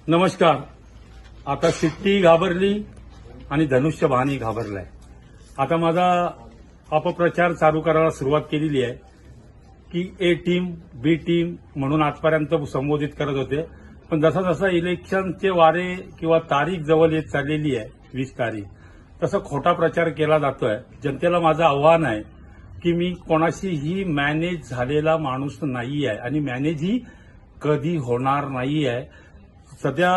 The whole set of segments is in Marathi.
नमस्कार. आता सिट्टी घाबरली आणि धनुष्यबाणही घाबरलाय. आता माझा अपप्रचार चालू करायला सुरुवात केलेली आहे की ए टीम बी टीम म्हणून आजपर्यंत संबोधित करत होते. पण जसा जसा इलेक्शनचे वारे किंवा तारीख जवळ येत चाललेली आहे 20 तारीख, तसा खोटा प्रचार केला जातोय. जनतेला माझं आव्हान आहे की मी कोणाशीही मॅनेज झालेला माणूस नाही आहे आणि मॅनेजही कधी होणार नाही आहे. सध्या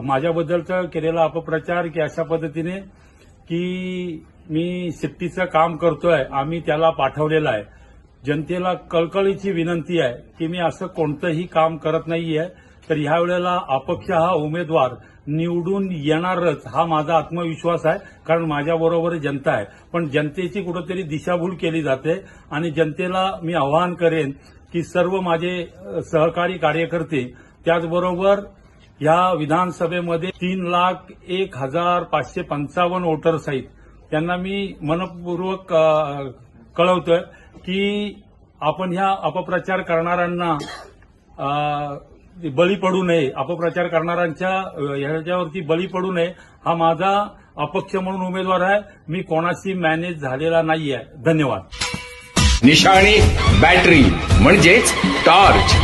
माझ्याबद्दलचा केलेला अपप्रचार की अशा पद्धतीने की मी सिट्टीचं काम करतोय, आम्ही त्याला पाठवलेलं आहे. जनतेला कळकळीची विनंती आहे की मी असं कोणतंही काम करत नाहीये. तर ह्या वेळेला अपक्ष हा उमेदवार निवडून येणारच हा माझा आत्मविश्वास आहे. कारण माझ्याबरोबर जनता आहे. पण जनतेची कुठेतरी दिशाभूल केली जाते आणि जनतेला मी आवाहन करेन की सर्व माझे सहकारी कार्यकर्ते, त्याचबरोबर या विधानसभेमध्ये 3,01,555 वोटर्स आहेत, त्यांना मी मनपूर्वक कळवतोय की आपण ह्या अपप्रचार करणाऱ्यांना बळी पडू नये, अपप्रचार करणाऱ्यांच्या ह्याच्यावरती बळी पडू नये. हा माझा अपक्ष म्हणून उमेदवार आहे. मी कोणाशी मॅनेज झालेला नाहीये. धन्यवाद. निशाणी बॅटरी म्हणजेच टॉर्च.